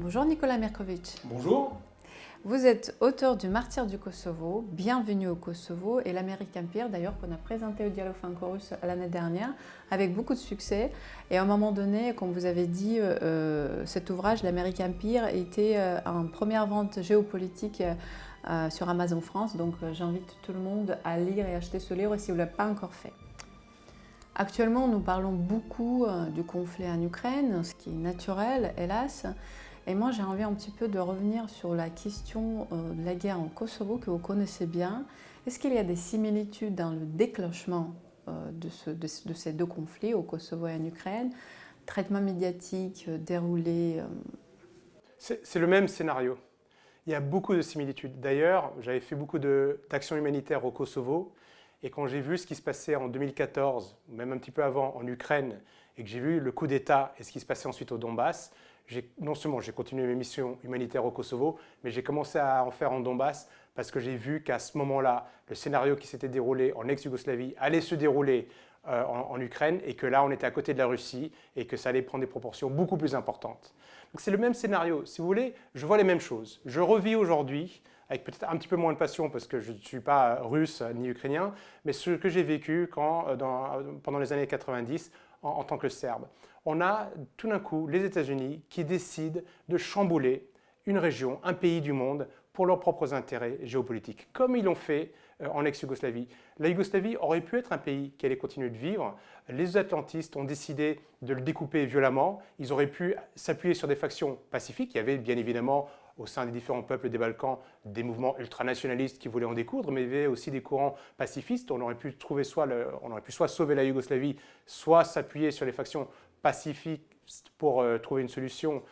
Bonjour Nicolas Mirkovic. Bonjour. Vous êtes auteur du Martyr du Kosovo, Bienvenue au Kosovo et l'Amérique Empire, d'ailleurs qu'on a présenté au Dialogue franco-russe l'année dernière avec beaucoup de succès. Et à un moment donné, comme vous avez dit, cet ouvrage, l'Amérique Empire, était en première vente géopolitique sur Amazon France. Donc j'invite tout le monde à lire et acheter ce livre si vous ne l'avez pas encore fait. Actuellement, nous parlons beaucoup du conflit en Ukraine, ce qui est naturel, hélas. Et moi, j'ai envie un petit peu de revenir sur la question de la guerre en Kosovo que vous connaissez bien. Est-ce qu'il y a des similitudes dans le déclenchement de ces deux conflits, au Kosovo et en Ukraine? Traitement médiatique, déroulé C'est le même scénario. Il y a beaucoup de similitudes. D'ailleurs, j'avais fait beaucoup d'actions humanitaires au Kosovo. Et quand j'ai vu ce qui se passait en 2014, même un petit peu avant, en Ukraine, et que j'ai vu le coup d'État et ce qui se passait ensuite au Donbass, non seulement j'ai continué mes missions humanitaires au Kosovo, mais j'ai commencé à en faire en Donbass parce que j'ai vu qu'à ce moment-là, le scénario qui s'était déroulé en ex-Yougoslavie allait se dérouler en Ukraine et que là, on était à côté de la Russie et que ça allait prendre des proportions beaucoup plus importantes. Donc c'est le même scénario. Si vous voulez, je vois les mêmes choses. Je revis aujourd'hui, avec peut-être un petit peu moins de passion parce que je ne suis pas russe ni ukrainien, mais ce que j'ai vécu pendant les années 90 en tant que Serbe. On a tout d'un coup les États-Unis qui décident de chambouler une région, un pays du monde pour leurs propres intérêts géopolitiques, comme ils l'ont fait en ex-Yougoslavie. La Yougoslavie aurait pu être un pays qui allait continuer de vivre. Les atlantistes ont décidé de le découper violemment. Ils auraient pu s'appuyer sur des factions pacifiques. Il y avait bien évidemment au sein des différents peuples des Balkans des mouvements ultranationalistes qui voulaient en découdre, mais il y avait aussi des courants pacifistes. On aurait pu soit sauver la Yougoslavie, soit s'appuyer sur les factions pacifiques pour trouver une solution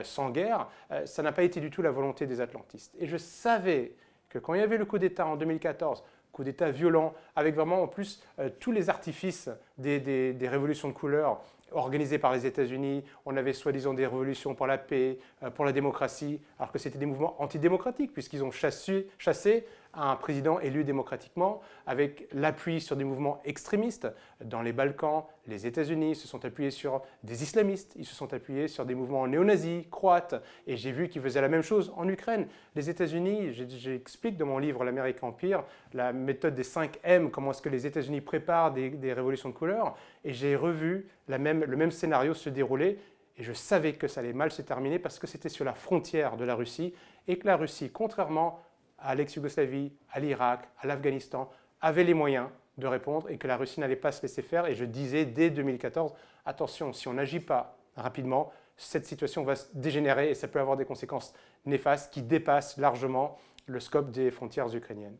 sans guerre. Ça n'a pas été du tout la volonté des atlantistes. Et je savais que quand il y avait le coup d'État en 2014, coup d'État violent, avec vraiment en plus tous les artifices des révolutions de couleur organisées par les États-Unis, on avait soi-disant des révolutions pour la paix, pour la démocratie, alors que c'était des mouvements antidémocratiques, puisqu'ils ont chassé un président élu démocratiquement, avec l'appui sur des mouvements extrémistes. Dans les Balkans, les États-Unis se sont appuyés sur des islamistes, ils se sont appuyés sur des mouvements néo-nazis, croates, et j'ai vu qu'ils faisaient la même chose en Ukraine. Les États-Unis, j'explique dans mon livre L'Amérique Empire, la méthode des 5 M, comment est-ce que les États-Unis préparent des révolutions de couleur, et j'ai revu le même scénario se dérouler, et je savais que ça allait mal se terminer parce que c'était sur la frontière de la Russie, et que la Russie, contrairement à l'ex-Yougoslavie, à l'Irak, à l'Afghanistan, avait les moyens de répondre et que la Russie n'allait pas se laisser faire. Et je disais dès 2014, attention, si on n'agit pas rapidement, cette situation va se dégénérer et ça peut avoir des conséquences néfastes qui dépassent largement le scope des frontières ukrainiennes.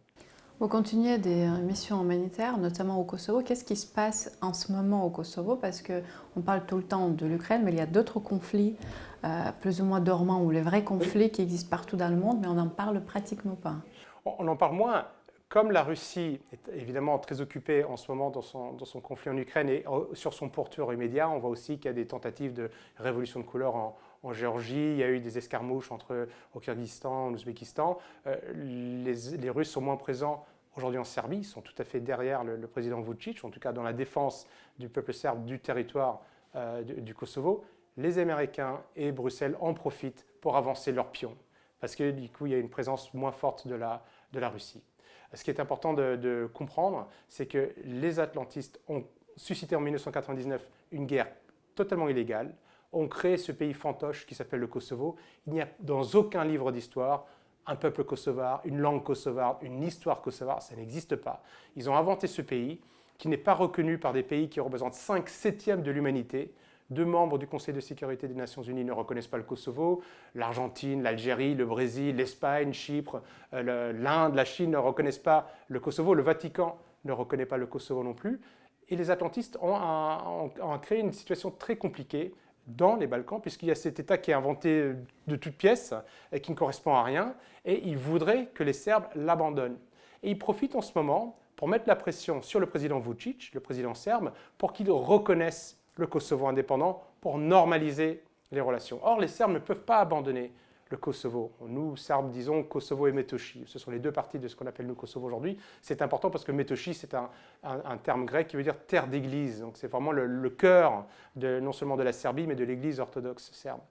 Vous continuez des missions humanitaires, notamment au Kosovo. Qu'est-ce qui se passe en ce moment au Kosovo? Parce qu'on parle tout le temps de l'Ukraine, mais il y a d'autres conflits plus ou moins dormants ou les vrais conflits qui existent partout dans le monde, mais on n'en parle pratiquement pas. On en parle moins. Comme la Russie est évidemment très occupée en ce moment dans son conflit en Ukraine et sur son pourtour immédiat, on voit aussi qu'il y a des tentatives de révolution de couleur en Géorgie. Il y a eu des escarmouches au Kyrgyzstan, en Ouzbékistan. Les Russes sont moins présents aujourd'hui en Serbie. Ils sont tout à fait derrière le président Vučić, en tout cas dans la défense du peuple serbe du territoire du Kosovo. Les Américains et Bruxelles en profitent pour avancer leurs pions, parce que du coup, il y a une présence moins forte de la Russie. Ce qui est important de comprendre, c'est que les atlantistes ont suscité en 1999 une guerre totalement illégale, ont créé ce pays fantoche qui s'appelle le Kosovo. Il n'y a dans aucun livre d'histoire un peuple kosovar, une langue kosovarde, une histoire kosovarde, ça n'existe pas. Ils ont inventé ce pays qui n'est pas reconnu par des pays qui représentent 5/7 de l'humanité. 2 membres du Conseil de sécurité des Nations Unies ne reconnaissent pas le Kosovo. L'Argentine, l'Algérie, le Brésil, l'Espagne, Chypre, l'Inde, la Chine ne reconnaissent pas le Kosovo. Le Vatican ne reconnaît pas le Kosovo non plus. Et les atlantistes ont créé une situation très compliquée dans les Balkans, puisqu'il y a cet État qui est inventé de toutes pièces et qui ne correspond à rien. Et ils voudraient que les Serbes l'abandonnent. Et ils profitent en ce moment pour mettre la pression sur le président Vučić, le président serbe, pour qu'il reconnaisse le Kosovo indépendant pour normaliser les relations. Or, les Serbes ne peuvent pas abandonner le Kosovo. Nous, Serbes, disons Kosovo et Metochi. Ce sont les deux parties de ce qu'on appelle nous Kosovo aujourd'hui. C'est important parce que Metochi, c'est un terme grec qui veut dire terre d'église. Donc c'est vraiment le cœur non seulement de la Serbie, mais de l'église orthodoxe serbe.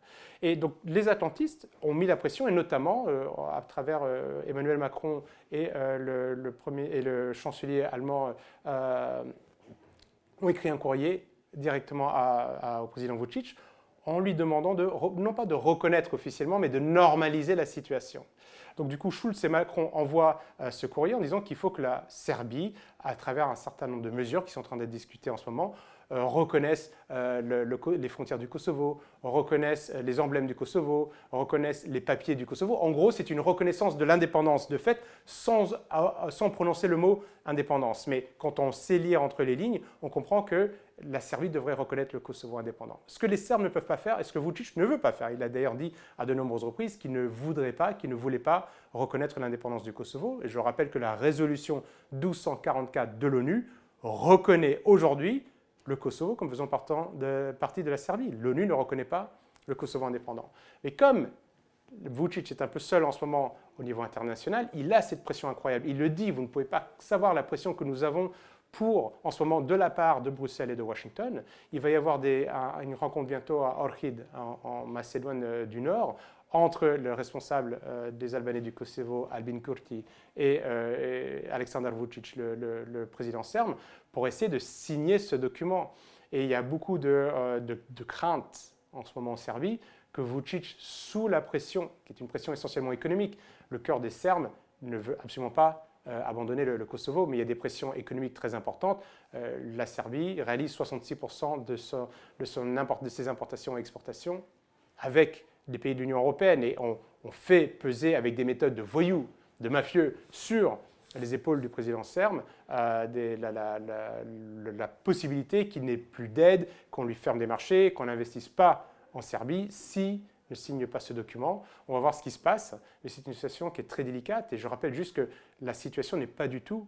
Et donc les atlantistes ont mis la pression, et notamment à travers Emmanuel Macron et le chancelier allemand ont écrit un courrier directement au président Vučić en lui demandant non pas de reconnaître officiellement, mais de normaliser la situation. Donc du coup, Schulz et Macron envoient ce courrier en disant qu'il faut que la Serbie, à travers un certain nombre de mesures qui sont en train d'être discutées en ce moment, reconnaissent les frontières du Kosovo, reconnaissent les emblèmes du Kosovo, reconnaissent les papiers du Kosovo. En gros, c'est une reconnaissance de l'indépendance de fait sans prononcer le mot indépendance. Mais quand on sait lire entre les lignes, on comprend que la Serbie devrait reconnaître le Kosovo indépendant. Ce que les Serbes ne peuvent pas faire et ce que Vučić ne veut pas faire. Il a d'ailleurs dit à de nombreuses reprises qu'il ne voulait pas reconnaître l'indépendance du Kosovo. Et je rappelle que la résolution 1244 de l'ONU reconnaît aujourd'hui le Kosovo comme faisant partie de la Serbie. L'ONU ne reconnaît pas le Kosovo indépendant. Mais comme Vučić est un peu seul en ce moment au niveau international, il a cette pression incroyable. Il le dit, vous ne pouvez pas savoir la pression que nous avons en ce moment, de la part de Bruxelles et de Washington. Il va y avoir une rencontre bientôt à Ohrid, en Macédoine du Nord, entre le responsable des Albanais du Kosovo, Albin Kurti, et Aleksandar Vučić, le président serbe, pour essayer de signer ce document. Et il y a beaucoup de craintes en ce moment en Serbie que Vučić, sous la pression, qui est une pression essentiellement économique, le cœur des Serbes ne veut absolument pas abandonner le Kosovo, mais il y a des pressions économiques très importantes. La Serbie réalise 66% de ses importations et exportations avec des pays de l'Union européenne, et on fait peser avec des méthodes de voyous, de mafieux, sur les épaules du président serbe la possibilité qu'il n'ait plus d'aide, qu'on lui ferme des marchés, qu'on n'investisse pas en Serbie si ne signe pas ce document. On va voir ce qui se passe, mais c'est une situation qui est très délicate, et je rappelle juste que la situation n'est pas du tout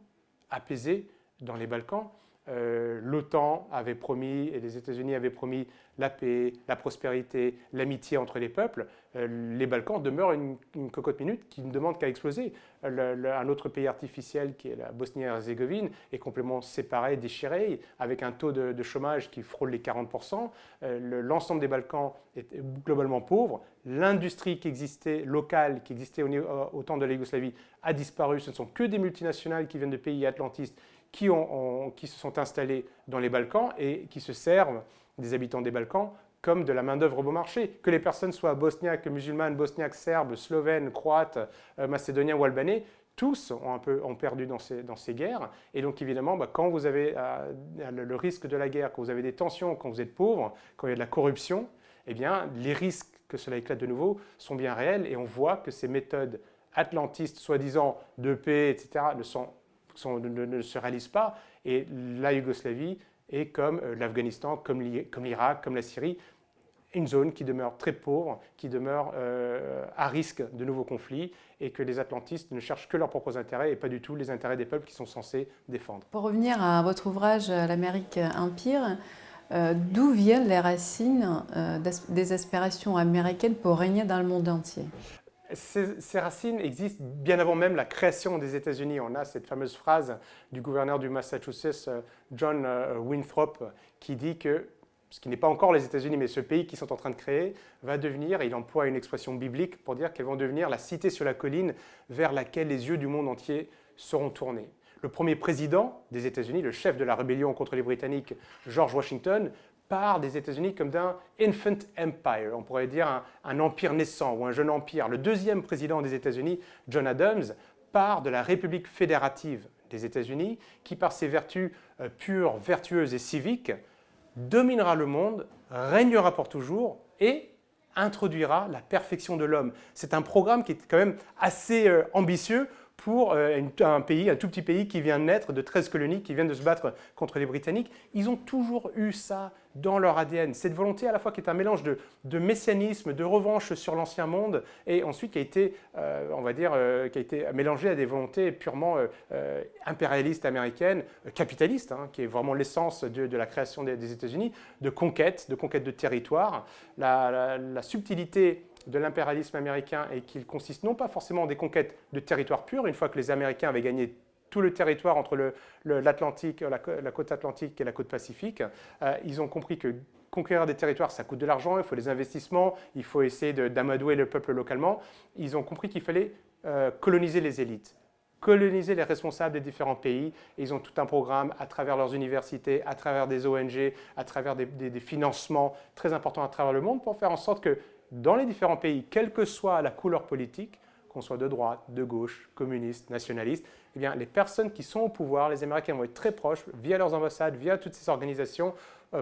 apaisée dans les Balkans. L'OTAN avait promis, et les États-Unis avaient promis la paix, la prospérité, l'amitié entre les peuples. Les Balkans demeurent une cocotte minute qui ne demande qu'à exploser. Un autre pays artificiel, qui est la Bosnie-Herzégovine, est complètement séparé, déchiré, avec un taux de chômage qui frôle les 40%. L'ensemble des Balkans est globalement pauvre. L'industrie qui existait, locale, qui existait au temps de la Yougoslavie, a disparu. Ce ne sont que des multinationales qui viennent de pays atlantistes qui se sont installés dans les Balkans et qui se servent des habitants des Balkans comme de la main-d'œuvre bon marché. Que les personnes soient bosniaques, musulmanes, bosniaques, serbes, slovènes, croates, macédoniens ou albanais, tous ont perdu dans ces guerres. Et donc évidemment, quand vous avez le risque de la guerre, quand vous avez des tensions, quand vous êtes pauvre, quand il y a de la corruption, eh bien, les risques que cela éclate de nouveau sont bien réels. Et on voit que ces méthodes atlantistes, soi-disant de paix, etc., ne se réalisent pas, et la Yougoslavie est comme l'Afghanistan, comme l'Irak, comme la Syrie, une zone qui demeure très pauvre, qui demeure à risque de nouveaux conflits, et que les atlantistes ne cherchent que leurs propres intérêts et pas du tout les intérêts des peuples qu'ils sont censés défendre. Pour revenir à votre ouvrage « L'Amérique Empire », d'où viennent les racines des aspirations américaines pour régner dans le monde entier ? Ces racines existent bien avant même la création des États-Unis. On a cette fameuse phrase du gouverneur du Massachusetts, John Winthrop, qui dit que ce qui n'est pas encore les États-Unis, mais ce pays qu'ils sont en train de créer, va devenir, et il emploie une expression biblique pour dire qu'elles vont devenir la cité sur la colline vers laquelle les yeux du monde entier seront tournés. Le premier président des États-Unis, le chef de la rébellion contre les Britanniques, George Washington, part des États-Unis comme d'un infant empire, on pourrait dire un empire naissant ou un jeune empire. Le deuxième président des États-Unis, John Adams, part de la République fédérative des États-Unis, qui par ses vertus pures, vertueuses et civiques, dominera le monde, régnera pour toujours et introduira la perfection de l'homme. C'est un programme qui est quand même assez ambitieux pour un tout petit pays qui vient de naître de 13 colonies, qui viennent de se battre contre les Britanniques. Ils ont toujours eu ça dans leur ADN. Cette volonté à la fois qui est un mélange de messianisme, de revanche sur l'ancien monde, et ensuite qui a été, qui a été mélangée à des volontés purement impérialistes américaines, capitalistes, qui est vraiment l'essence de la création des États-Unis, de conquête de territoire. La subtilité de l'impérialisme américain et qu'il consiste non pas forcément en des conquêtes de territoires purs, une fois que les Américains avaient gagné tout le territoire entre l'Atlantique, la côte atlantique et la côte pacifique, ils ont compris que conquérir des territoires, ça coûte de l'argent, il faut des investissements, il faut essayer d'amadouer le peuple localement. Ils ont compris qu'il fallait coloniser les élites, coloniser les responsables des différents pays. Et ils ont tout un programme à travers leurs universités, à travers des ONG, à travers des financements très importants à travers le monde pour faire en sorte que dans les différents pays, quelle que soit la couleur politique, qu'on soit de droite, de gauche, communiste, nationaliste, eh bien, les personnes qui sont au pouvoir, les Américains vont être très proches, via leurs ambassades, via toutes ces organisations,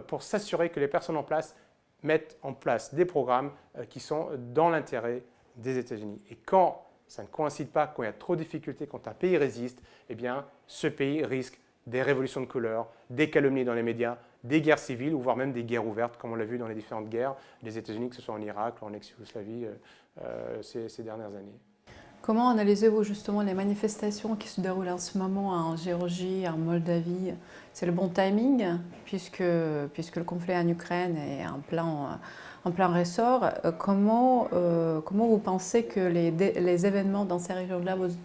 pour s'assurer que les personnes en place mettent en place des programmes qui sont dans l'intérêt des États-Unis. Et quand ça ne coïncide pas, quand il y a trop de difficultés, quand un pays résiste, eh bien, ce pays risque des révolutions de couleur, des calomnies dans les médias, des guerres civiles, ou voire même des guerres ouvertes, comme on l'a vu dans les différentes guerres des États-Unis, que ce soit en Irak ou en ex-Yougoslavie ces dernières années. Comment analysez-vous justement les manifestations qui se déroulent en ce moment en Géorgie, en Moldavie? C'est le bon timing puisque le conflit en Ukraine est en plein ressort. Comment vous pensez que les événements dans ces régions-là vont se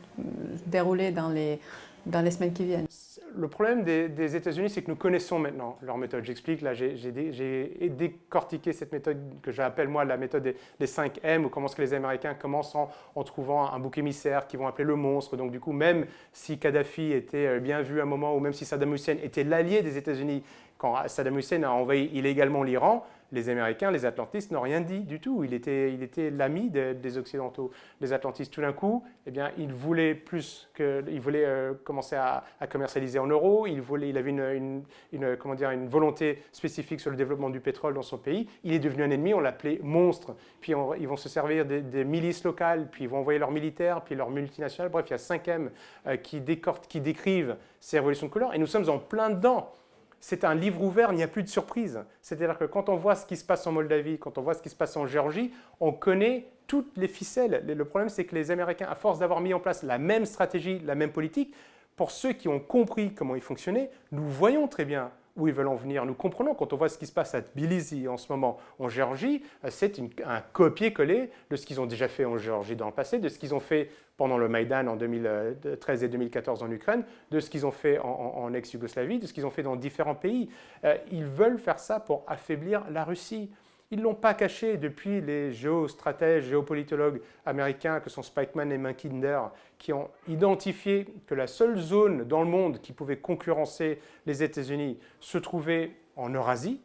dérouler dans les semaines qui viennent? Le problème des États-Unis, c'est que nous connaissons maintenant leur méthode. J'explique, là, j'ai décortiqué cette méthode que j'appelle moi la méthode des 5 M, où comment est-ce que les Américains commencent en trouvant un bouc émissaire qu'ils vont appeler le monstre. Donc du coup, même si Kadhafi était bien vu à un moment, ou même si Saddam Hussein était l'allié des États-Unis, quand Saddam Hussein a envahi illégalement l'Iran, les Américains, les atlantistes n'ont rien dit du tout. Il était l'ami des Occidentaux. Les atlantistes, tout d'un coup, eh bien, ils voulaient commencer à commercialiser en euros. Il avait une volonté spécifique sur le développement du pétrole dans son pays. Il est devenu un ennemi, on l'appelait monstre. Puis ils vont se servir des milices locales, puis ils vont envoyer leurs militaires, puis leurs multinationales. Bref, il y a 5 M qui décrivent ces révolutions de couleur. Et nous sommes en plein dedans. C'est un livre ouvert, il n'y a plus de surprise. C'est-à-dire que quand on voit ce qui se passe en Moldavie, quand on voit ce qui se passe en Géorgie, on connaît toutes les ficelles. Le problème, c'est que les Américains, à force d'avoir mis en place la même stratégie, la même politique, pour ceux qui ont compris comment ils fonctionnaient, nous voyons très bien où ils veulent en venir. Nous comprenons, quand on voit ce qui se passe à Tbilissi en ce moment en Géorgie, c'est un copier-coller de ce qu'ils ont déjà fait en Géorgie dans le passé, de ce qu'ils ont fait pendant le Maïdan en 2013 et 2014 en Ukraine, de ce qu'ils ont fait en ex-Yougoslavie, de ce qu'ils ont fait dans différents pays. Ils veulent faire ça pour affaiblir la Russie. Ils ne l'ont pas caché depuis les géostratèges, géopolitologues américains que sont Spikeman et Mackinder, qui ont identifié que la seule zone dans le monde qui pouvait concurrencer les États-Unis se trouvait en Eurasie.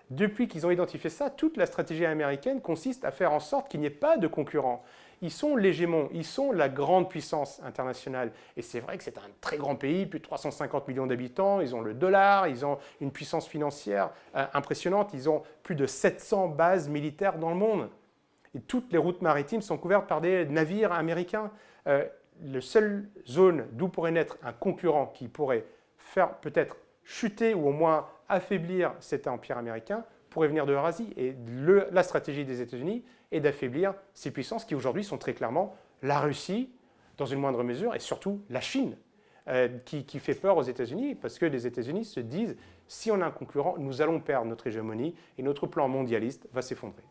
Depuis qu'ils ont identifié ça, toute la stratégie américaine consiste à faire en sorte qu'il n'y ait pas de concurrents. Ils sont l'hégémon, ils sont la grande puissance internationale. Et c'est vrai que c'est un très grand pays, plus de 350 millions d'habitants, ils ont le dollar, ils ont une puissance financière impressionnante, ils ont plus de 700 bases militaires dans le monde. Et toutes les routes maritimes sont couvertes par des navires américains. La seule zone d'où pourrait naître un concurrent qui pourrait faire peut-être chuter ou au moins affaiblir cet empire américain pourrait venir de l'Eurasie. Et la stratégie des États-Unis est d'affaiblir ces puissances qui aujourd'hui sont très clairement la Russie, dans une moindre mesure, et surtout la Chine, qui fait peur aux États-Unis, parce que les États-Unis se disent, si on a un concurrent, nous allons perdre notre hégémonie et notre plan mondialiste va s'effondrer.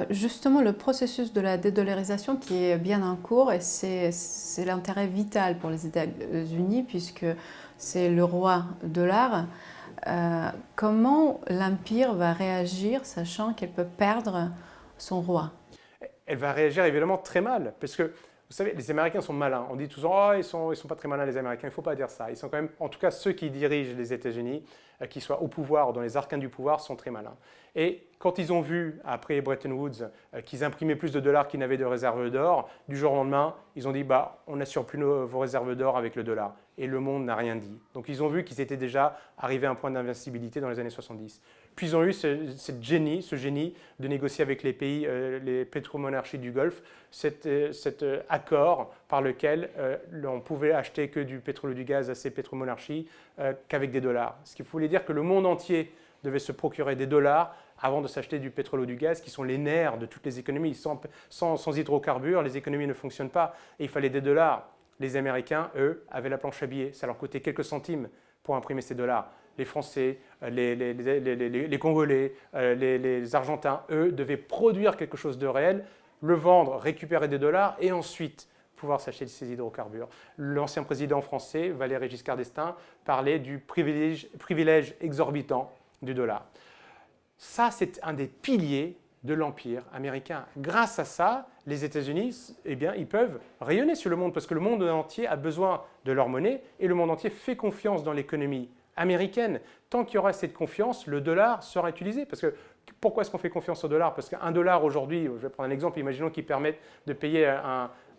Justement, le processus de la dédollarisation qui est bien en cours, et c'est l'intérêt vital pour les États-Unis, puisque c'est le roi dollar. Comment l'Empire va réagir, sachant qu'elle peut perdre son roi? Elle va réagir évidemment très mal, parce que vous savez, les Américains sont malins. On dit toujours, oh, ils sont pas très malins les Américains. Il ne faut pas dire ça. Ils sont quand même, en tout cas ceux qui dirigent les États-Unis, qu'ils soient au pouvoir ou dans les arcanes du pouvoir, sont très malins. Et quand ils ont vu, après Bretton Woods, qu'ils imprimaient plus de dollars qu'ils n'avaient de réserves d'or, du jour au lendemain, ils ont dit, bah, on n'assure plus vos réserves d'or avec le dollar. Et le monde n'a rien dit. Donc ils ont vu qu'ils étaient déjà arrivés à un point d'invincibilité dans les années 70. Puis ils ont eu ce génie de négocier avec les pays, les pétromonarchies du Golfe, cet accord par lequel on pouvait acheter que du pétrole et du gaz à ces pétromonarchies qu'avec des dollars. Ce qui voulait dire que le monde entier devait se procurer des dollars avant de s'acheter du pétrole ou du gaz, qui sont les nerfs de toutes les économies. Sans hydrocarbures, les économies ne fonctionnent pas. Et il fallait des dollars. Les Américains, eux, avaient la planche à billets. Ça leur coûtait quelques centimes pour imprimer ces dollars. Les Français les Congolais, les Argentins, eux, devaient produire quelque chose de réel, le vendre, récupérer des dollars et ensuite pouvoir s'acheter ces hydrocarbures. L'ancien président français, Valéry Giscard d'Estaing, parlait du privilège exorbitant du dollar. Ça, c'est un des piliers de l'Empire américain. Grâce à ça, les États-Unis, eh bien, ils peuvent rayonner sur le monde parce que le monde entier a besoin de leur monnaie et le monde entier fait confiance dans l'économie américaine. Tant qu'il y aura cette confiance, le dollar sera utilisé. Parce que pourquoi est-ce qu'on fait confiance au dollar? Parce qu'un dollar aujourd'hui, je vais prendre un exemple, imaginons qu'il permette de payer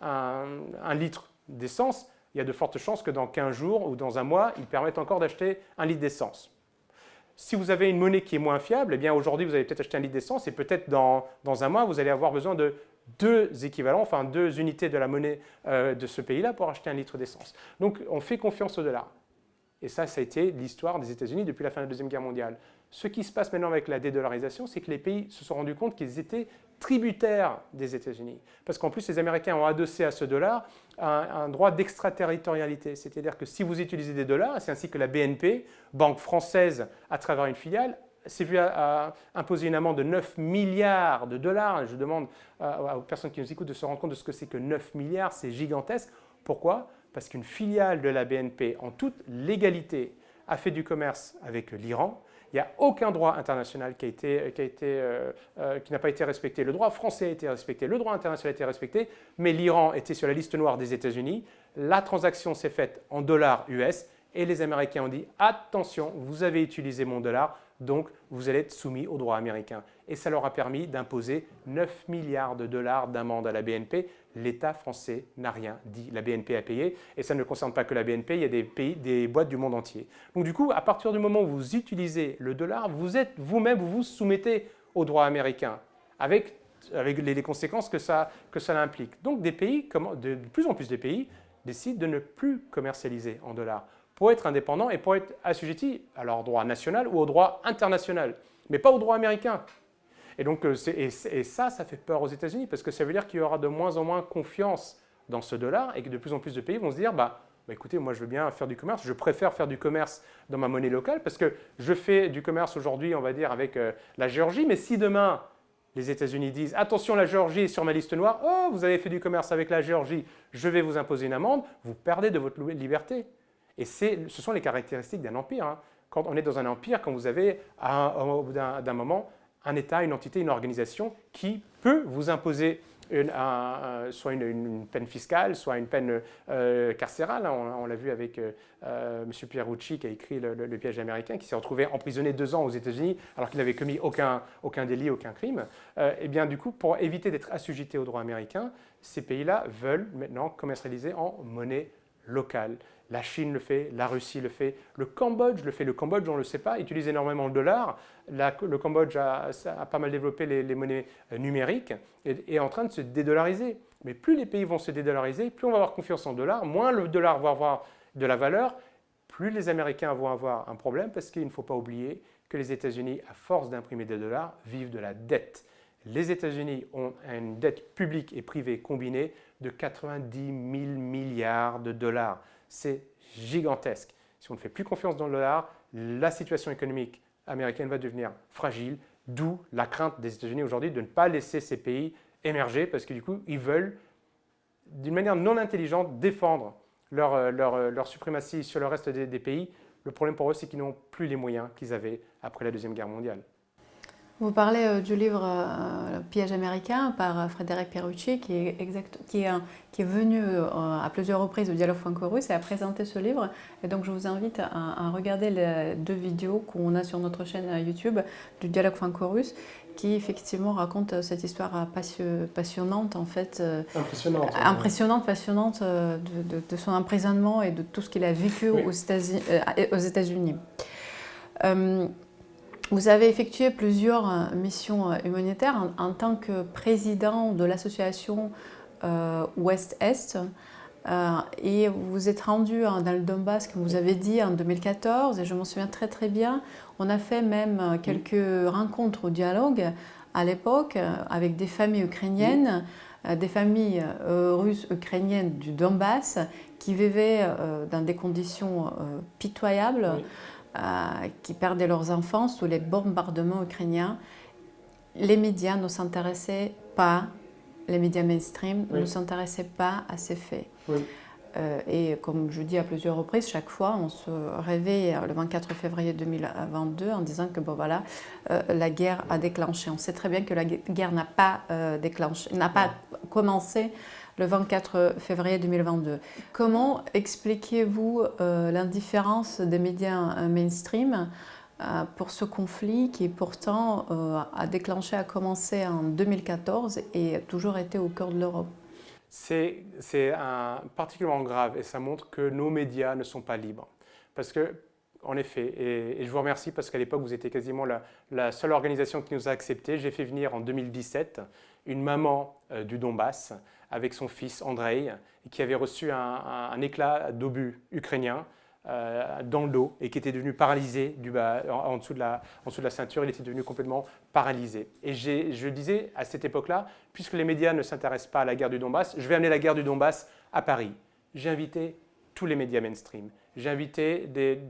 un litre d'essence, il y a de fortes chances que dans 15 jours ou dans un mois, ils permettent encore d'acheter un litre d'essence. Si vous avez une monnaie qui est moins fiable, eh bien aujourd'hui, vous allez peut-être acheter un litre d'essence et peut-être dans un mois, vous allez avoir besoin de 2 équivalents, enfin 2 unités de la monnaie de ce pays-là pour acheter un litre d'essence. Donc, on fait confiance au dollar. Et ça a été l'histoire des États-Unis depuis la fin de la Deuxième Guerre mondiale. Ce qui se passe maintenant avec la dédollarisation, c'est que les pays se sont rendus compte qu'ils étaient tributaires des États-Unis. Parce qu'en plus, les Américains ont adossé à ce dollar un droit d'extraterritorialité. C'est-à-dire que si vous utilisez des dollars, et c'est ainsi que la BNP, banque française à travers une filiale, s'est vue imposer une amende de 9 milliards de dollars. Je demande aux personnes qui nous écoutent de se rendre compte de ce que c'est que 9 milliards, c'est gigantesque. Pourquoi ? Parce qu'une filiale de la BNP, en toute légalité, a fait du commerce avec l'Iran. Il n'y a aucun droit international qui n'a pas été respecté. Le droit français a été respecté, le droit international a été respecté, mais l'Iran était sur la liste noire des États-Unis. La transaction s'est faite en dollars US et les Américains ont dit « Attention, vous avez utilisé mon dollar, donc vous allez être soumis au droit américain ». Et ça leur a permis d'imposer 9 milliards de dollars d'amende à la BNP. L'État français n'a rien dit. La BNP a payé, et ça ne concerne pas que la BNP, il y a des boîtes du monde entier. Donc du coup, à partir du moment où vous utilisez le dollar, vous vous soumettez au droit américain, avec les conséquences que ça implique. Donc des pays, de plus en plus de pays, décident de ne plus commercialiser en dollars pour être indépendants et pour être assujettis à leur droit national ou au droit international, mais pas au droit américain. Et donc, ça fait peur aux États-Unis parce que ça veut dire qu'il y aura de moins en moins confiance dans ce dollar et que de plus en plus de pays vont se dire écoutez, moi je veux bien faire du commerce, je préfère faire du commerce dans ma monnaie locale parce que je fais du commerce aujourd'hui, on va dire, avec la Géorgie, mais si demain les États-Unis disent attention, la Géorgie est sur ma liste noire, oh, vous avez fait du commerce avec la Géorgie, je vais vous imposer une amende, vous perdez de votre liberté. Et ce sont les caractéristiques d'un empire. Hein. Quand on est dans un empire, quand vous avez, au bout d'un moment, un État, une entité, une organisation qui peut vous imposer soit une peine fiscale, soit une peine carcérale. On l'a vu avec M. Pierucci qui a écrit le piège américain, qui s'est retrouvé emprisonné 2 ans aux États-Unis alors qu'il n'avait commis aucun délit, aucun crime. Et bien du coup, pour éviter d'être assujettés au droit américain, ces pays-là veulent maintenant commercialiser en monnaie locale. La Chine le fait, la Russie le fait, le Cambodge le fait. Le Cambodge, on ne le sait pas, utilise énormément le dollar. Le Cambodge a pas mal développé les monnaies numériques et est en train de se dédollariser. Mais plus les pays vont se dédollariser, plus on va avoir confiance en dollars, moins le dollar va avoir de la valeur, plus les Américains vont avoir un problème parce qu'il ne faut pas oublier que les États-Unis, à force d'imprimer des dollars, vivent de la dette. Les États-Unis ont une dette publique et privée combinée de 90 000 milliards de dollars. C'est gigantesque. Si on ne fait plus confiance dans le dollar, la situation économique américaine va devenir fragile, d'où la crainte des États-Unis aujourd'hui de ne pas laisser ces pays émerger parce que du coup, ils veulent, d'une manière non intelligente, défendre leur suprématie sur le reste des pays. Le problème pour eux, c'est qu'ils n'ont plus les moyens qu'ils avaient après la Deuxième Guerre mondiale. Vous parlez du livre Le piège américain par Frédéric Pierucci qui est venu à plusieurs reprises au Dialogue franco-russe et a présenté ce livre. Et donc je vous invite à regarder les 2 vidéos qu'on a sur notre chaîne YouTube du Dialogue franco-russe qui effectivement raconte cette histoire passionnante en fait. Impressionnante, passionnante de son emprisonnement et de tout ce qu'il a vécu aux États-Unis. Vous avez effectué plusieurs missions humanitaires en tant que président de l'association Ouest-Est et vous vous êtes rendu dans le Donbass, comme vous avez dit, en 2014 et je m'en souviens très très bien. On a fait même quelques rencontres au dialogue à l'époque avec des familles ukrainiennes, des familles russes ukrainiennes du Donbass qui vivaient dans des conditions pitoyables. qui perdaient leurs enfants sous les bombardements ukrainiens. Les médias ne s'intéressaient pas, les médias mainstream ne s'intéressaient pas à ces faits. Oui. Et comme je dis à plusieurs reprises, chaque fois on se réveille le 24 février 2022 en disant que bon, voilà, la guerre a déclenché. On sait très bien que la guerre n'a pas déclenché, n'a pas commencé le 24 février 2022. Comment expliquez-vous l'indifférence des médias mainstream pour ce conflit qui pourtant a déclenché, a commencé en 2014 et a toujours été au cœur de l'Europe? C'est particulièrement grave et ça montre que nos médias ne sont pas libres. Parce que, en effet, et je vous remercie parce qu'à l'époque, vous étiez quasiment la seule organisation qui nous a acceptés. J'ai fait venir en 2017 une maman du Donbass avec son fils Andrei qui avait reçu un éclat d'obus ukrainien dans le dos et qui était devenu paralysé en dessous de la ceinture. Il était devenu complètement paralysé. Et je disais à cette époque-là, puisque les médias ne s'intéressent pas à la guerre du Donbass, je vais amener la guerre du Donbass à Paris. J'ai invité tous les médias mainstream. J'ai invité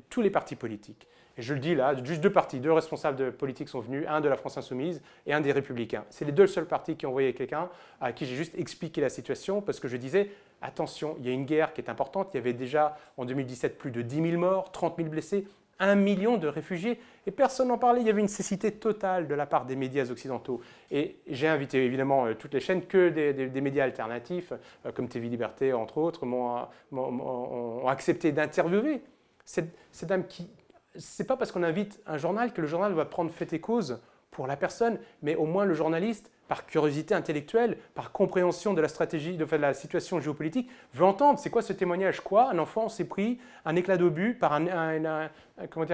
tous les partis politiques. Et je le dis là, juste deux partis, deux responsables politiques sont venus, un de la France Insoumise et un des Républicains. C'est les deux seuls partis qui ont envoyé quelqu'un à qui j'ai juste expliqué la situation parce que je disais, attention, il y a une guerre qui est importante. Il y avait déjà en 2017 plus de 10 000 morts, 30 000 blessés, 1 million de réfugiés et personne n'en parlait. Il y avait une cécité totale de la part des médias occidentaux. Et j'ai invité évidemment toutes les chaînes, que des médias alternatifs, comme TV Liberté entre autres, ont accepté d'interviewer cette dame qui... C'est pas parce qu'on invite un journal que le journal va prendre fait et cause pour la personne, mais au moins le journaliste, par curiosité intellectuelle, par compréhension de la stratégie, de la situation géopolitique, veut entendre c'est quoi ce témoignage. Quoi, un enfant s'est pris un éclat d'obus par un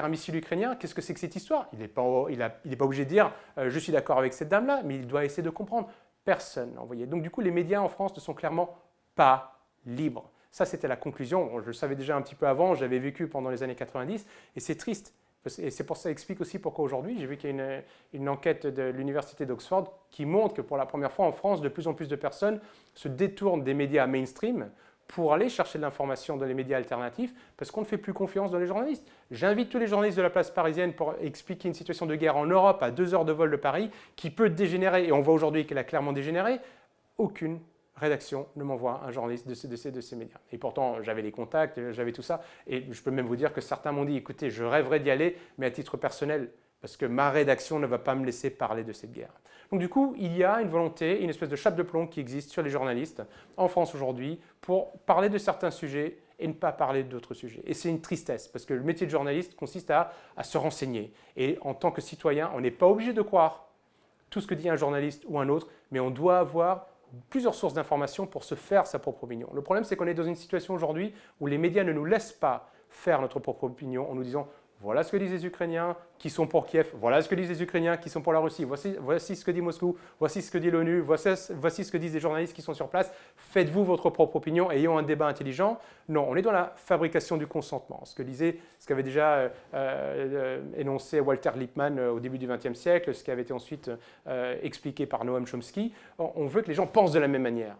missile ukrainien. Qu'est-ce que c'est que cette histoire? Il n'est pas obligé de dire je suis d'accord avec cette dame-là, mais il doit essayer de comprendre. Personne n'a envoyé. Donc du coup, les médias en France ne sont clairement pas libres. Ça, c'était la conclusion. Je le savais déjà un petit peu avant, j'avais vécu pendant les années 90, et c'est triste. Et c'est pour ça, explique aussi pourquoi aujourd'hui, j'ai vu qu'il y a une enquête de l'université d'Oxford qui montre que pour la première fois en France, de plus en plus de personnes se détournent des médias mainstream pour aller chercher de l'information dans les médias alternatifs parce qu'on ne fait plus confiance dans les journalistes. J'invite tous les journalistes de la place parisienne pour expliquer une situation de guerre en Europe à 2 heures de vol de Paris qui peut dégénérer, et on voit aujourd'hui qu'elle a clairement dégénéré. Aucune rédaction ne m'envoie un journaliste de ces médias. Et pourtant, j'avais les contacts, j'avais tout ça. Et je peux même vous dire que certains m'ont dit, écoutez, je rêverais d'y aller, mais à titre personnel, parce que ma rédaction ne va pas me laisser parler de cette guerre. Donc du coup, il y a une volonté, une espèce de chape de plomb qui existe sur les journalistes en France aujourd'hui pour parler de certains sujets et ne pas parler d'autres sujets. Et c'est une tristesse, parce que le métier de journaliste consiste à se renseigner. Et en tant que citoyen, on n'est pas obligé de croire tout ce que dit un journaliste ou un autre, mais on doit avoir plusieurs sources d'informations pour se faire sa propre opinion. Le problème, c'est qu'on est dans une situation aujourd'hui où les médias ne nous laissent pas faire notre propre opinion en nous disant voilà ce que disent les Ukrainiens qui sont pour Kiev, voilà ce que disent les Ukrainiens qui sont pour la Russie, voici ce que dit Moscou, voici ce que dit l'ONU, voici ce que disent les journalistes qui sont sur place, faites-vous votre propre opinion, ayons un débat intelligent. Non, on est dans la fabrication du consentement, ce qu'avait déjà énoncé Walter Lippmann au début du XXe siècle, ce qui avait été ensuite expliqué par Noam Chomsky. On veut que les gens pensent de la même manière.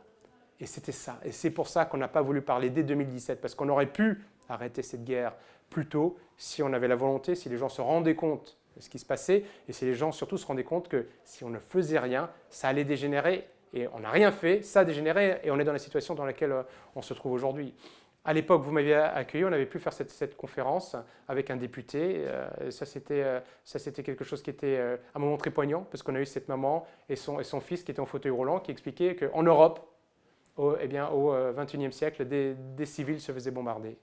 Et c'était ça. Et c'est pour ça qu'on n'a pas voulu parler dès 2017, parce qu'on aurait pu arrêter cette guerre plus tôt si on avait la volonté, si les gens se rendaient compte de ce qui se passait, et si les gens surtout se rendaient compte que si on ne faisait rien, ça allait dégénérer. Et on n'a rien fait, ça a dégénéré, et on est dans la situation dans laquelle on se trouve aujourd'hui. À l'époque, vous m'aviez accueilli, on avait pu faire cette conférence avec un député. Ça, c'était quelque chose qui était un moment très poignant, parce qu'on a eu cette maman et son fils qui était en fauteuil roulant, qui expliquait qu'en Europe, au XXIe siècle, des civils se faisaient bombarder.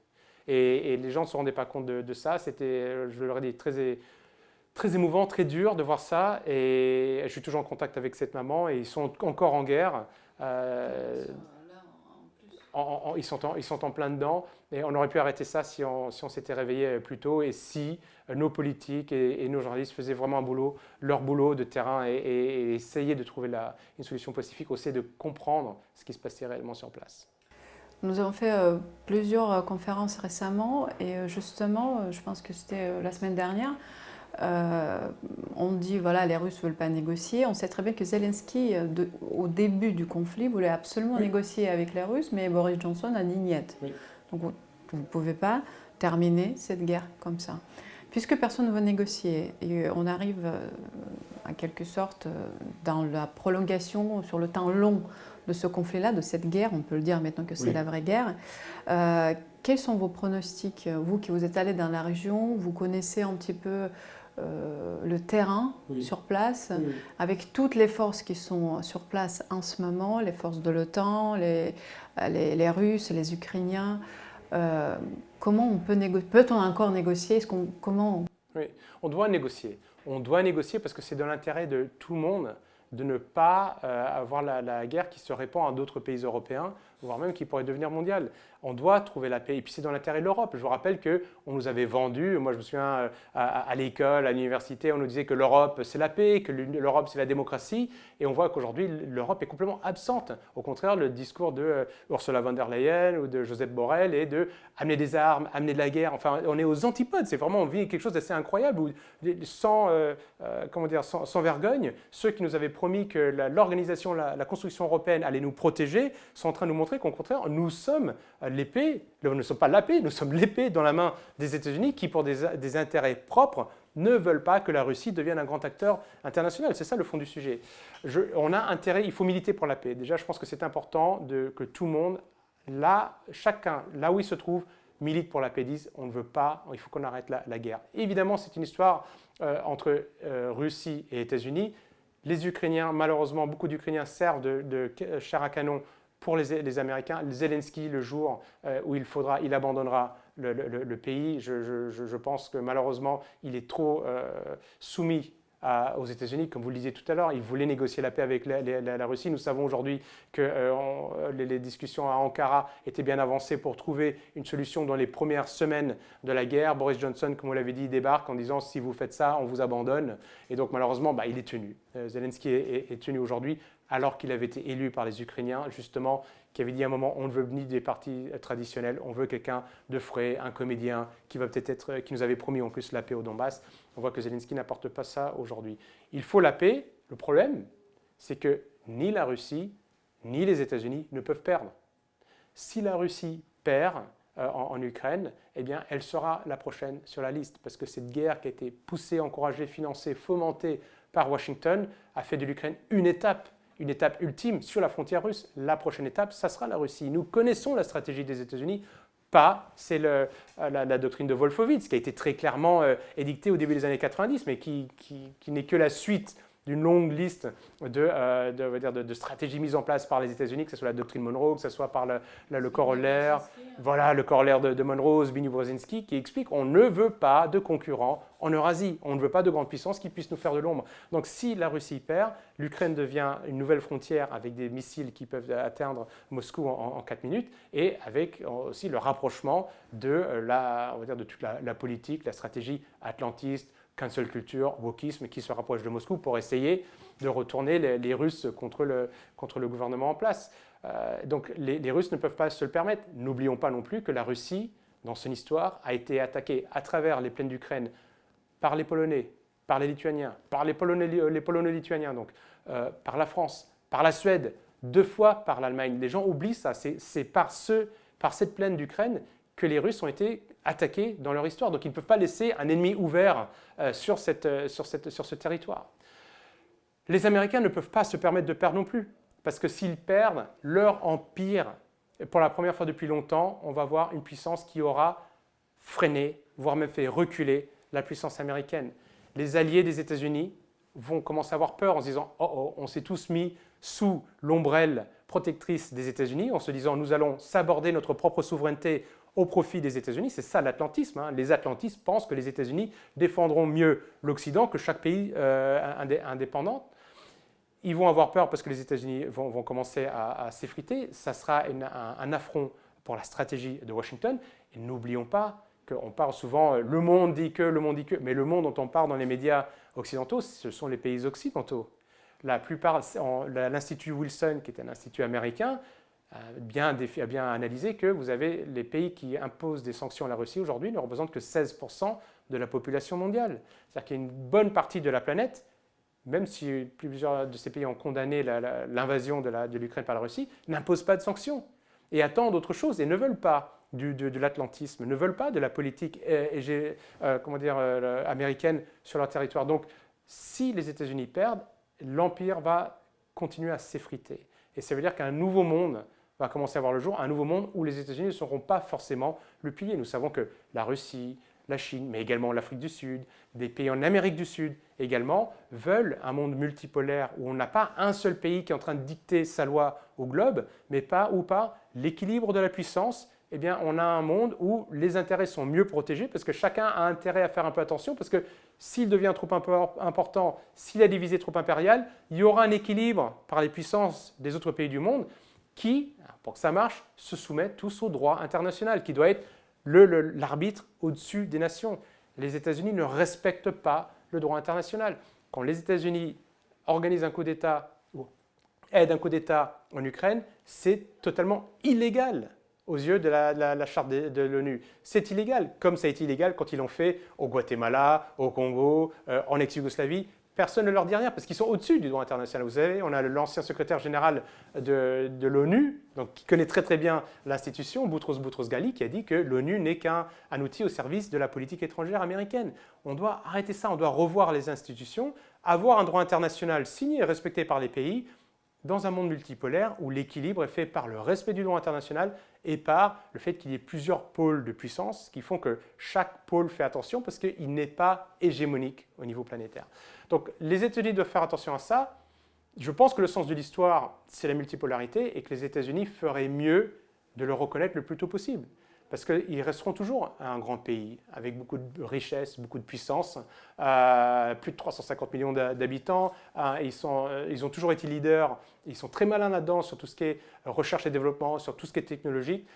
Et les gens ne se rendaient pas compte de ça. C'était, je leur ai dit, très émouvant, très dur de voir ça. Et je suis toujours en contact avec cette maman et ils sont encore en guerre. Ils sont en plein dedans. Et on aurait pu arrêter ça si on s'était réveillé plus tôt et si nos politiques et nos journalistes faisaient vraiment leur boulot de terrain et essayaient de trouver une solution pacifique, essayer de comprendre ce qui se passait réellement sur place. Nous avons fait plusieurs conférences récemment et justement, je pense que c'était la semaine dernière, on dit voilà, les Russes ne veulent pas négocier. On sait très bien que Zelensky, au début du conflit, voulait absolument négocier avec les Russes, mais Boris Johnson a dit niet. Oui. Donc vous ne pouvez pas terminer cette guerre comme ça. Puisque personne ne veut négocier, et on arrive en quelque sorte dans la prolongation sur le temps long de ce conflit-là, de cette guerre, on peut le dire maintenant que c'est la vraie guerre. Quels sont vos pronostics, vous qui vous êtes allé dans la région, vous connaissez un petit peu le terrain sur place, avec toutes les forces qui sont sur place en ce moment, les forces de l'OTAN, les Russes, les Ukrainiens. Comment on peut négocier? Peut-on encore négocier? Comment Oui, on doit négocier. On doit négocier parce que c'est dans l'intérêt de tout le monde de ne pas avoir la guerre qui se répand à d'autres pays européens, voire même qui pourrait devenir mondiale. On doit trouver la paix. Et puis c'est dans l'intérêt de l'Europe. Je vous rappelle qu'on nous avait vendu, moi je me souviens à l'école, à l'université, on nous disait que l'Europe c'est la paix, que l'Europe c'est la démocratie. Et on voit qu'aujourd'hui l'Europe est complètement absente. Au contraire, le discours de Ursula von der Leyen ou de Josep Borrell est de amener des armes, amener de la guerre. Enfin, on est aux antipodes. C'est vraiment, on vit quelque chose d'assez incroyable où sans vergogne, ceux qui nous avaient promis que l'organisation, la construction européenne allait nous protéger sont en train de nous montrer qu'au contraire, nous sommes l'épée, nous ne sommes pas la paix, nous sommes l'épée dans la main des États-Unis qui, pour des intérêts propres, ne veulent pas que la Russie devienne un grand acteur international. C'est ça le fond du sujet. On a intérêt, il faut militer pour la paix. Déjà, je pense que c'est important que tout le monde, chacun, là où il se trouve, milite pour la paix, disent on ne veut pas, il faut qu'on arrête la guerre. Évidemment, c'est une histoire entre Russie et États-Unis. Les Ukrainiens, malheureusement, beaucoup d'Ukrainiens servent de chair à canon pour les Américains. Zelensky, le jour où il abandonnera le pays, je pense que malheureusement, il est trop soumis aux États-Unis. Comme vous le disiez tout à l'heure, il voulait négocier la paix avec la Russie. Nous savons aujourd'hui que les discussions à Ankara étaient bien avancées pour trouver une solution dans les premières semaines de la guerre. Boris Johnson, comme on l'avait dit, débarque en disant « si vous faites ça, on vous abandonne ». Et donc malheureusement, il est tenu. Zelensky est tenu aujourd'hui alors qu'il avait été élu par les Ukrainiens, justement, qui avait dit à un moment on ne veut ni des partis traditionnels, on veut quelqu'un de frais, un comédien qui nous avait promis en plus la paix au Donbass. On voit que Zelensky n'apporte pas ça aujourd'hui. Il faut la paix. Le problème, c'est que ni la Russie, ni les États-Unis ne peuvent perdre. Si la Russie perd en Ukraine, eh bien, elle sera la prochaine sur la liste, parce que cette guerre qui a été poussée, encouragée, financée, fomentée par Washington a fait de l'Ukraine une étape ultime sur la frontière russe. La prochaine étape, ça sera la Russie. Nous connaissons la stratégie des États-Unis. C'est la doctrine de Wolfowitz qui a été très clairement édictée au début des années 90, mais qui n'est que la suite d'une longue liste de stratégies mises en place par les États-Unis, que ce soit la doctrine Monroe, que ce soit par le corollaire, le corollaire de Monroe, Zbigniew-Brzezinski, qui explique qu'on ne veut pas de concurrents en Eurasie, on ne veut pas de grandes puissances qui puissent nous faire de l'ombre. Donc si la Russie perd, l'Ukraine devient une nouvelle frontière avec des missiles qui peuvent atteindre Moscou en 4 minutes, et avec aussi le rapprochement de toute la politique, la stratégie atlantiste, cancel culture, wokisme, qui se rapproche de Moscou pour essayer de retourner les Russes contre le gouvernement en place. Donc les Russes ne peuvent pas se le permettre. N'oublions pas non plus que la Russie, dans son histoire, a été attaquée à travers les plaines d'Ukraine par les Polonais, par les Lituaniens, par les Polonais-Lituaniens, donc par la France, par la Suède, 2 fois par l'Allemagne. Les gens oublient ça. C'est par cette plaine d'Ukraine que les Russes ont été attaqués dans leur histoire. Donc ils ne peuvent pas laisser un ennemi ouvert sur ce territoire. Les Américains ne peuvent pas se permettre de perdre non plus, parce que s'ils perdent, leur empire, pour la première fois depuis longtemps, on va voir une puissance qui aura freiné, voire même fait reculer la puissance américaine. Les alliés des États-Unis vont commencer à avoir peur en se disant « Oh, on s'est tous mis sous l'ombrelle protectrice des États-Unis », en se disant « Nous allons saborder notre propre souveraineté au profit des États-Unis ». C'est ça l'atlantisme. Les atlantistes pensent que les États-Unis défendront mieux l'Occident que chaque pays indépendant. Ils vont avoir peur parce que les États-Unis vont commencer à s'effriter. Ça sera un affront pour la stratégie de Washington. Et n'oublions pas qu'on parle souvent, le monde dit que, mais le monde dont on parle dans les médias occidentaux, ce sont les pays occidentaux. La plupart, l'Institut Wilson, qui est un institut américain, a bien analysé que vous avez les pays qui imposent des sanctions à la Russie aujourd'hui ne représentent que 16% de la population mondiale. C'est-à-dire qu'il y a une bonne partie de la planète, même si plusieurs de ces pays ont condamné l'invasion de l'Ukraine par la Russie, n'imposent pas de sanctions et attendent autre chose et ne veulent pas de l'atlantisme, ne veulent pas de la politique américaine sur leur territoire. Donc, si les États-Unis perdent, l'Empire va continuer à s'effriter. Et ça veut dire qu'un nouveau monde va commencer à voir le jour, un nouveau monde où les États-Unis ne seront pas forcément le pilier. Nous savons que la Russie, la Chine, mais également l'Afrique du Sud, des pays en Amérique du Sud également, veulent un monde multipolaire où on n'a pas un seul pays qui est en train de dicter sa loi au globe, mais par l'équilibre de la puissance. Eh bien, on a un monde où les intérêts sont mieux protégés parce que chacun a intérêt à faire un peu attention parce que s'il devient trop important, si la divisée est trop impériale, il y aura un équilibre par les puissances des autres pays du monde qui, pour que ça marche, se soumettent tous au droit international qui doit être l'arbitre au-dessus des nations. Les États-Unis ne respectent pas le droit international. Quand les États-Unis organisent un coup d'État ou aident un coup d'État en Ukraine, c'est totalement illégal aux yeux de la charte de l'ONU. C'est illégal, comme ça a été illégal quand ils l'ont fait au Guatemala, au Congo, en ex-Yougoslavie. Personne ne leur dit rien parce qu'ils sont au-dessus du droit international. Vous savez, on a l'ancien secrétaire général de l'ONU, qui connaît très très bien l'institution, Boutros Boutros-Ghali, qui a dit que l'ONU n'est qu'un outil au service de la politique étrangère américaine. On doit arrêter ça, on doit revoir les institutions, avoir un droit international signé et respecté par les pays, dans un monde multipolaire où l'équilibre est fait par le respect du droit international et par le fait qu'il y ait plusieurs pôles de puissance qui font que chaque pôle fait attention parce qu'il n'est pas hégémonique au niveau planétaire. Donc les États-Unis doivent faire attention à ça. Je pense que le sens de l'histoire, c'est la multipolarité et que les États-Unis feraient mieux de le reconnaître le plus tôt possible. Parce qu'ils resteront toujours un grand pays avec beaucoup de richesses, beaucoup de puissance, plus de 350 millions d'habitants. Ils ont toujours été leaders, ils sont très malins là-dedans sur tout ce qui est recherche et développement, sur tout ce qui est technologique.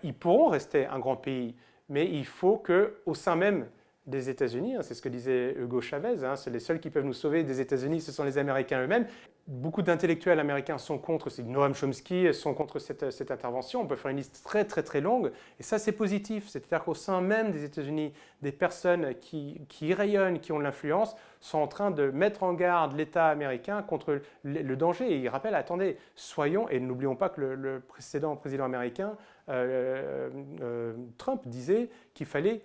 Ils pourront rester un grand pays, mais il faut qu'au sein même des États-Unis, c'est ce que disait Hugo Chavez, c'est les seuls qui peuvent nous sauver des États-Unis, ce sont les Américains eux-mêmes. Beaucoup d'intellectuels américains sont contre, c'est Noam Chomsky, sont contre cette intervention. On peut faire une liste très très très longue, et ça c'est positif. C'est-à-dire qu'au sein même des États-Unis, des personnes qui rayonnent, qui ont de l'influence, sont en train de mettre en garde l'État américain contre le danger. Et ils rappellent, attendez, soyons, et n'oublions pas que le précédent président américain, Trump, disait qu'il fallait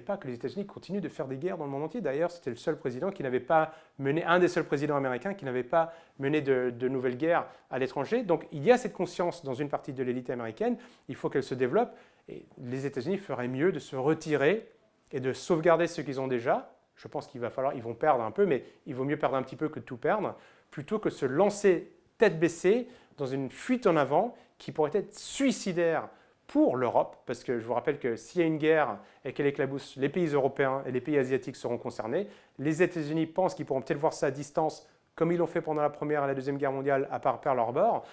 pas que les États-Unis continuent de faire des guerres dans le monde entier. D'ailleurs, c'était le seul président qui n'avait pas mené, un des seuls présidents américains qui n'avait pas mené de nouvelles guerres à l'étranger. Donc il y a cette conscience dans une partie de l'élite américaine, il faut qu'elle se développe. Et les États-Unis feraient mieux de se retirer et de sauvegarder ce qu'ils ont déjà. Je pense qu'ils vont perdre un peu, mais il vaut mieux perdre un petit peu que de tout perdre, plutôt que se lancer tête baissée dans une fuite en avant qui pourrait être suicidaire pour l'Europe, parce que je vous rappelle que s'il y a une guerre et qu'elle éclabousse, les pays européens et les pays asiatiques seront concernés. Les États-Unis pensent qu'ils pourront peut-être voir ça à distance, comme ils l'ont fait pendant la Première et la Deuxième Guerre mondiale, à part Pearl Harbor.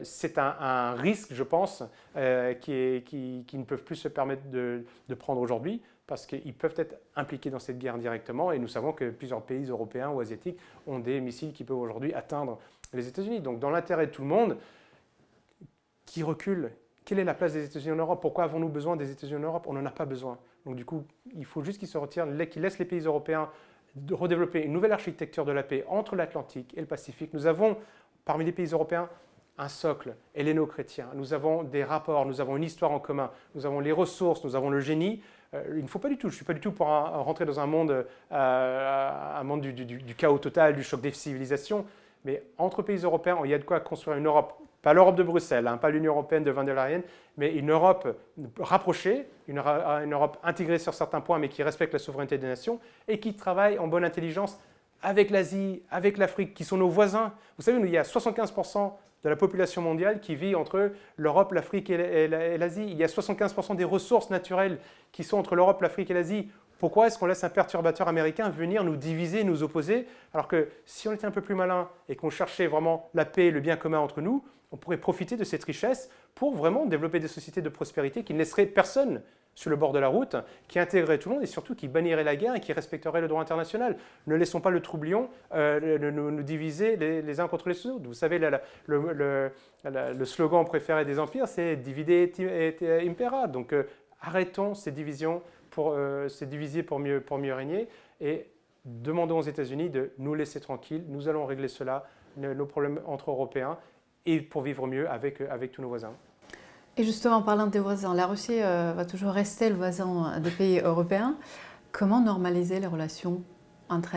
C'est un risque, je pense, qui ne peuvent plus se permettre de prendre aujourd'hui, parce qu'ils peuvent être impliqués dans cette guerre directement, et nous savons que plusieurs pays européens ou asiatiques ont des missiles qui peuvent aujourd'hui atteindre les États-Unis. Donc dans l'intérêt de tout le monde, qui recule? Quelle est la place des États-Unis en Europe? Pourquoi avons-nous besoin des États-Unis en Europe? On n'en a pas besoin. Donc du coup, il faut juste qu'ils se retirent, qu'ils laissent les pays européens de redévelopper une nouvelle architecture de la paix entre l'Atlantique et le Pacifique. Nous avons, parmi les pays européens, un socle helléno-chrétien. Nous avons des rapports, nous avons une histoire en commun, nous avons les ressources, nous avons le génie. Il ne faut pas du tout, je ne suis pas du tout pour rentrer dans un monde du chaos total, du choc des civilisations. Mais entre pays européens, il y a de quoi construire une Europe, pas l'Europe de Bruxelles, pas l'Union européenne de von der Leyen, mais une Europe rapprochée, une Europe intégrée sur certains points, mais qui respecte la souveraineté des nations et qui travaille en bonne intelligence avec l'Asie, avec l'Afrique, qui sont nos voisins. Vous savez, il y a 75% de la population mondiale qui vit entre l'Europe, l'Afrique et l'Asie. Il y a 75% des ressources naturelles qui sont entre l'Europe, l'Afrique et l'Asie. Pourquoi est-ce qu'on laisse un perturbateur américain venir nous diviser, nous opposer, alors que si on était un peu plus malin et qu'on cherchait vraiment la paix et le bien commun entre nous, on pourrait profiter de cette richesse pour vraiment développer des sociétés de prospérité qui ne laisseraient personne sur le bord de la route, qui intégreraient tout le monde et surtout qui banniraient la guerre et qui respecteraient le droit international. Ne laissons pas le troublion nous diviser les uns contre les autres. Vous savez, le slogan préféré des empires, c'est « divide et impera ». Donc arrêtons ces divisions, se diviser pour mieux régner, et demandons aux États-Unis de nous laisser tranquilles. Nous allons régler cela, nos problèmes entre Européens, et pour vivre mieux avec tous nos voisins. Et justement, en parlant des voisins, la Russie va toujours rester le voisin des pays européens. Comment normaliser les relations entre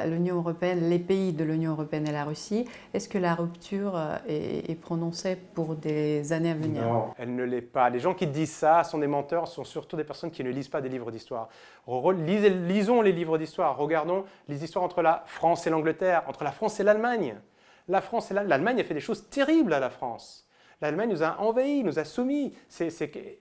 l'Union européenne, les pays de l'Union européenne et la Russie? Est-ce que la rupture est prononcée pour des années à venir? Non, elle ne l'est pas. Les gens qui disent ça sont des menteurs, sont surtout des personnes qui ne lisent pas des livres d'histoire. Lisons les livres d'histoire, regardons les histoires entre la France et l'Angleterre, entre la France et l'Allemagne. L'Allemagne a fait des choses terribles à la France. L'Allemagne nous a envahis, nous a soumis.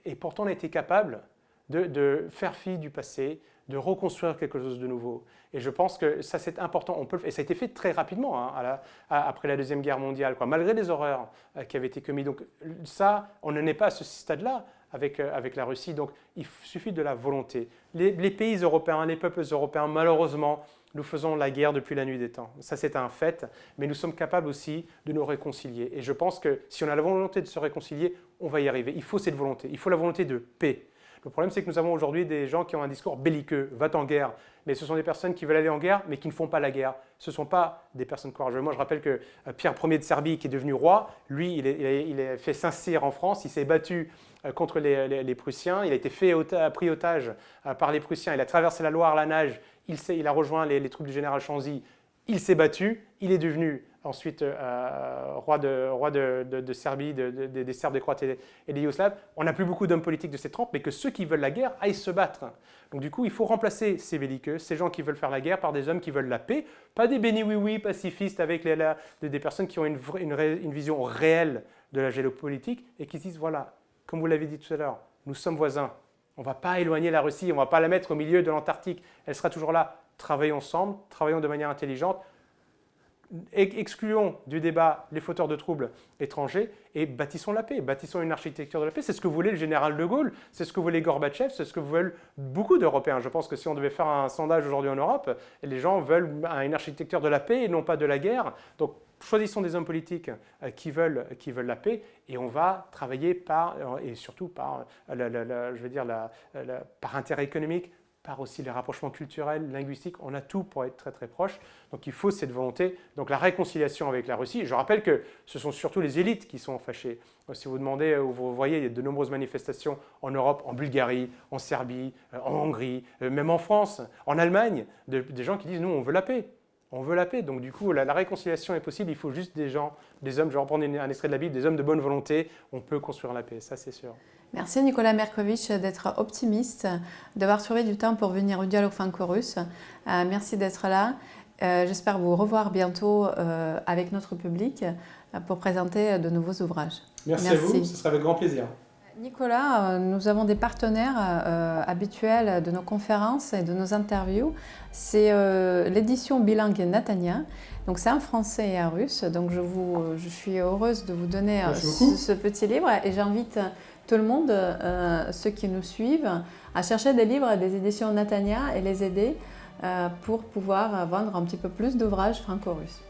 Et pourtant, on a été capable de faire fi du passé, de reconstruire quelque chose de nouveau. Et je pense que ça, c'est important. Et ça a été fait très rapidement, hein, après la Deuxième Guerre mondiale, quoi, malgré les horreurs qui avaient été commises. Donc ça, on n'en est pas à ce stade-là avec la Russie. Donc il suffit de la volonté. Les pays européens, les peuples européens, malheureusement, nous faisons la guerre depuis la nuit des temps. Ça, c'est un fait. Mais nous sommes capables aussi de nous réconcilier. Et je pense que si on a la volonté de se réconcilier, on va y arriver. Il faut cette volonté. Il faut la volonté de paix. Le problème, c'est que nous avons aujourd'hui des gens qui ont un discours belliqueux, va en guerre. Mais ce sont des personnes qui veulent aller en guerre, mais qui ne font pas la guerre. Ce ne sont pas des personnes courageuses. Moi, je rappelle que Pierre Ier de Serbie, qui est devenu roi, lui, il a fait Saint-Cyr en France, il s'est battu contre les Prussiens, il a été pris otage par les Prussiens, il a traversé la Loire à la nage, il a rejoint les troupes du général Chanzy, il s'est battu, il est devenu ensuite roi de Serbie, des Serbes, des Croates et des Yougoslaves. On n'a plus beaucoup d'hommes politiques de cette trempe, mais que ceux qui veulent la guerre aillent se battre. Donc du coup, il faut remplacer ces belliqueux, ces gens qui veulent faire la guerre, par des hommes qui veulent la paix, pas des béni-oui-oui pacifistes avec des personnes qui ont une vision réelle de la géopolitique et qui se disent, voilà, comme vous l'avez dit tout à l'heure, nous sommes voisins. On ne va pas éloigner la Russie, on ne va pas la mettre au milieu de l'Antarctique. Elle sera toujours là. Travaillons ensemble, travaillons de manière intelligente. Excluons du débat les fauteurs de troubles étrangers et bâtissons la paix, bâtissons une architecture de la paix. C'est ce que voulait le général de Gaulle, c'est ce que voulait Gorbatchev, c'est ce que veulent beaucoup d'Européens. Je pense que si on devait faire un sondage aujourd'hui en Europe, les gens veulent une architecture de la paix et non pas de la guerre. Donc choisissons des hommes politiques qui veulent la paix et on va travailler et surtout par intérêt économique, par aussi les rapprochements culturels, linguistiques, on a tout pour être très très proches. Donc il faut cette volonté, donc la réconciliation avec la Russie. Je rappelle que ce sont surtout les élites qui sont fâchées. Si vous demandez, vous voyez, il y a de nombreuses manifestations en Europe, en Bulgarie, en Serbie, en Hongrie, même en France, en Allemagne, des gens qui disent « nous, on veut la paix ». On veut la paix, donc du coup la réconciliation est possible, il faut juste des hommes, je vais reprendre un extrait de la Bible, des hommes de bonne volonté, on peut construire la paix, ça c'est sûr. Merci Nicolas Merkovitch d'être optimiste, d'avoir trouvé du temps pour venir au Dialogue franco-russe. Merci d'être là. J'espère vous revoir bientôt avec notre public pour présenter de nouveaux ouvrages. Merci à vous, ce sera avec grand plaisir. Nicolas, nous avons des partenaires habituels de nos conférences et de nos interviews. C'est l'édition bilingue Natania. Donc c'est un français et un russe. Donc je suis heureuse de vous donner ce petit livre et j'invite tout le monde, ceux qui nous suivent, à chercher des livres des éditions Natania et les aider pour pouvoir vendre un petit peu plus d'ouvrages franco-russes.